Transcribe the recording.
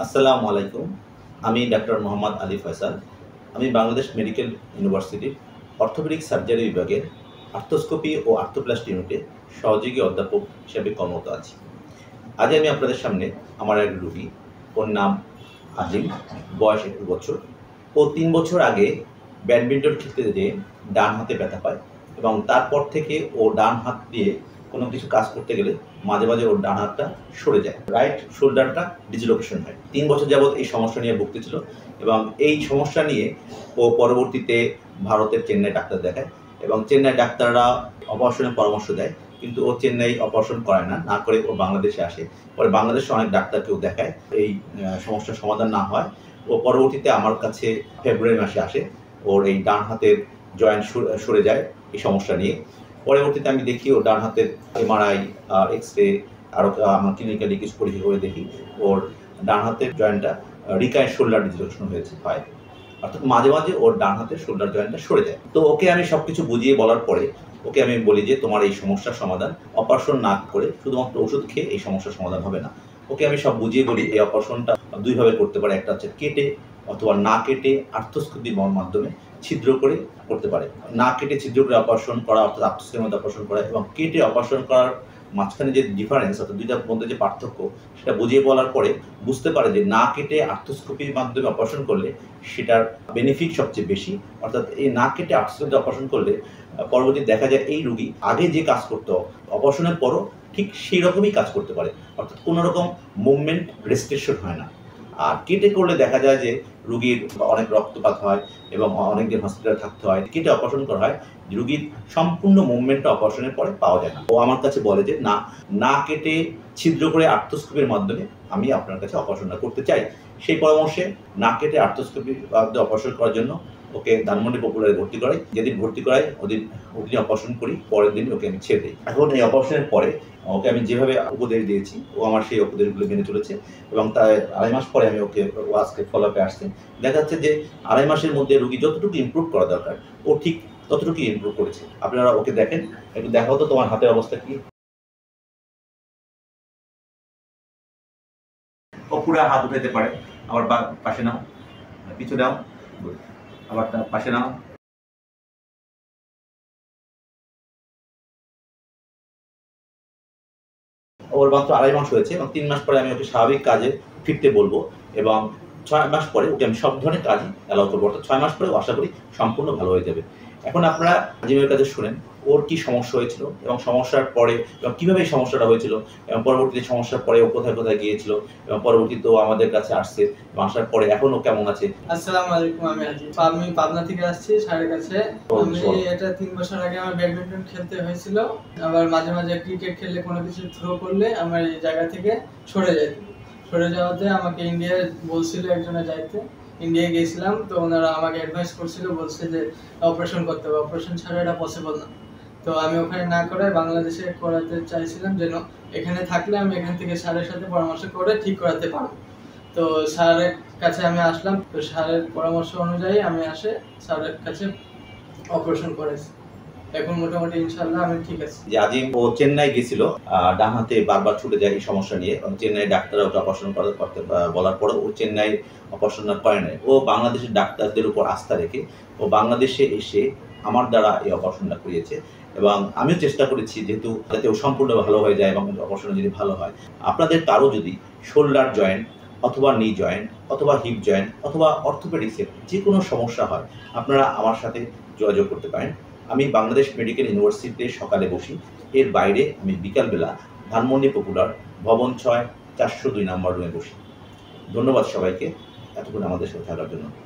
আসসালামু আলাইকুম। আমি ডাক্তার মোহাম্মদ আলী ফয়সাল। আমি বাংলাদেশ মেডিকেল ইউনিভার্সিটির অর্থোপেডিক সার্জারি বিভাগের আর্থ্রোস্কোপি ও আর্থ্রোপ্লাস্টি ইউনিটে সহযোগী অধ্যাপক হিসেবে কর্মরত আছি। আজ আমি আপনাদের সামনে আমার এক রোগী, ওর নাম আজিম, বয়স 21 বছর। ও 3 বছর আগে ব্যাডমিন্টন খেলতে যেয়ে ডান হাতে ব্যথা পায় এবং তারপর থেকে ও ডান হাত দিয়ে কোনো কিছু কাজ করতে গেলে মাঝে মাঝে ওর ডান হাতটা সরে যায়, রাইট শোল্ডারটা ডিসলোকেশন হয়। 3 বছর যাবৎ এই সমস্যা নিয়ে ভুগতেছিল এবং এই সমস্যা নিয়ে ও পরবর্তীতে ভারতের চেন্নাই ডাক্তার দেখায় এবং চেন্নাই ডাক্তাররা অপারেশনের পরামর্শ দেয়, কিন্তু ও চেন্নাই অপারেশন করে না, না করে ও বাংলাদেশে আসে। পরে বাংলাদেশে অনেক ডাক্তারকেও দেখায়, এই সমস্যার সমাধান না হয়। ও পরবর্তীতে আমার কাছে ফেব্রুয়ারি মাসে আসে, ওর এই ডান হাতের জয়েন্ট সরে যায় এই সমস্যা নিয়ে। পরবর্তীতে আমি দেখি ওর ডান হাতের এমআরআই আর এক্সরে আরও আমার ক্লিনিক্যালি কিছু পরীক্ষা করে দেখি ওর ডান হাতের জয়েন্টটা রিকারেন্ট শোল্ডার ডিসলোকেশন হয়, অর্থাৎ মাঝে মাঝে ওর ডান হাতের শোল্ডার জয়েন্টটা সরে যায়। তো ওকে আমি সব কিছু বুঝিয়ে বলার পরে ওকে আমি বলি যে তোমার এই সমস্যার সমাধান অপারেশন না করে শুধুমাত্র ওষুধ খেয়ে এই সমস্যার সমাধান হবে না। ওকে আমি সব বুঝিয়ে বলি এই অপারেশনটা দুইভাবে করতে পারে, একটা হচ্ছে কেটে অথবা না কেটে আর্থ্রোস্কোপির মাধ্যমে ছিদ্র করে করতে পারে। না কেটে ছিদ্র করে অপারেশন করা অর্থাৎ আর্থ্রোস্কোপির মধ্যে অপারেশন করা এবং কেটে অপারেশন করার মাঝখানে যে ডিফারেন্স অর্থাৎ দুইটার মধ্যে যে পার্থক্য সেটা বুঝিয়ে বলার পরে বুঝতে পারে যে না কেটে আর্থ্রোস্কোপির মাধ্যমে অপারেশন করলে সেটার বেনিফিট সবচেয়ে বেশি। অর্থাৎ এই না কেটে আর্থ্রোস্কোপি অপারেশন করলে পরবর্তী দেখা যায় এই রুগী আগে যে কাজ করতো অপারেশনের পরও ঠিক সেই রকমই কাজ করতে পারে, অর্থাৎ কোনো রকম মুভমেন্ট রেস্ট্রিকশন হয় না। আর কেটে করলে দেখা যায় যে রুগীর অনেক রক্তপাত হয় এবং অনেক দিন হসপিটালে থাকতে হয়। কেটে অপারেশন করা হয়, রুগীর সম্পূর্ণ মুভমেন্টটা অপারেশনের পরে পাওয়া যায় না। ও আমার কাছে বলে যে না কেটে ছিদ্র করে আর্থ্রোস্কোপির মাধ্যমে আমি আপনার কাছে অপারেশনটা করতে চাই। সেই পরামর্শে না কেটে আর্থ্রোস্কোপির মাধ্যমে অপারেশন করার জন্য ওকে ধানমন্ডি পপুলারে ভর্তি করাই। যেদিন ভর্তি করাই ওদিন অপারেশন করি, পরের দিন ওকে আমি ছেড়ে দিই। এখন এই অপারেশনের পরে ওকে আমি যেভাবে উপদেশ দিয়েছি ও আমার সেই উপদেশগুলো মেনে চলেছে এবং তার 2.5 মাস পরে আমি ওকে আজকে ফলো আপে আসছি। দেখা যাচ্ছে যে 2.5 মাসের মধ্যে রুগী যতটুকু ইমপ্রুভ করা দরকার ও ঠিক ততটুকু ইমপ্রুভ করেছে। আপনারা ওকে দেখেন, একটু দেখাও তো তোমার হাতের অবস্থা কি। ও পুরো হাত উঠাইতে পারে, আবার পাশে নাও, পিছু নাও, আবার পাশে নাও। ওর মাত্র 2.5 মাস হয়েছে এবং 3 মাস পরে আমি ওকে স্বাভাবিক কাজে ফিরতে বলবো এবং 6 মাস পরে ওকে আমি সব ধরনের কাজই অ্যালাউ করবো, অর্থাৎ 6 মাস পরে আশা করি সম্পূর্ণ ভালো হয়ে যাবে। এখন আপনারা আজিমের কাছে শুনেন ওর কি সমস্যা হয়েছিল এবং সমস্যার পরে এবং কীভাবে এই সমস্যাটা হয়েছিল এবং পরবর্তীতে সমস্যার পরে ও কোথায় কোথায় গিয়েছিল এবং পরবর্তীতে ও আমাদের কাছে আসছে এবং আসার পরে এখন ও কেমন আছে। আসসালামু আলাইকুম, আমি পাবনা থেকে আসছি স্যারের কাছে। আমি এটা 3 বছর আগে আমার ব্যাডমিন্টন খেলতে হয়েছিল, আবার মাঝে মাঝে ক্রিকেট খেললে কোনো কিছু থ্রো করলে আমার এই জায়গা থেকে সরে যাওয়াতে আমাকে ইন্ডিয়ায় বলছিল একজনে যাইতে। ইন্ডিয়ায় গিয়েছিলাম, তো ওনারা আমাকে অ্যাডভাইস করছিল, বলছে যে অপারেশন করতে হবে, অপারেশন ছাড়া এটা পসিবল না। তো আমি ওখানে না করে বাংলাদেশে করাতে চাইছিলাম, যেন এখানে থাকলে আমি এখান থেকে স্যারের সাথে পরামর্শ করে ঠিক করাতে পারবো। তো স্যারের কাছে আমি আসলাম, তো স্যারের পরামর্শ অনুযায়ী আমি স্যারের কাছে অপারেশন করেছি। এখন মোটামুটি ইনশাআল্লাহ আমি ঠিক আছি। যে আজিম ও চেন্নাই গেছিল ডান হাতে বারবার ছুটে যায় এই সমস্যা নিয়ে, চেন্নাই ডাক্তাররা ওকে অপারেশন করতে বলার পরে ও চেন্নাই অপারেশন করে নাই। ও বাংলাদেশের ডাক্তারদের উপর আস্থা রেখে ও বাংলাদেশে এসে আমার দ্বারা এই অপারেশনটা করিয়েছে এবং আমিও চেষ্টা করেছি যেহেতু যাতে ও সম্পূর্ণ ভালো হয়ে যায় এবং অপারেশন যদি ভালো হয়। আপনাদের কারো যদি শোল্ডার জয়েন্ট অথবা নি জয়েন্ট অথবা হিপ জয়েন্ট অথবা অর্থোপেডিক্সের যে কোনো সমস্যা হয় আপনারা আমার সাথে যোগাযোগ করতে পারেন। আমি বাংলাদেশ মেডিকেল ইউনিভার্সিটিতে সকালে বসি, এর বাইরে আমি বিকালবেলা ধানমন্ডি পপুলার ভবন 6 402 নম্বর রুমে বসি। ধন্যবাদ সবাইকে এতক্ষণ আমাদের সাথে থাকার জন্য।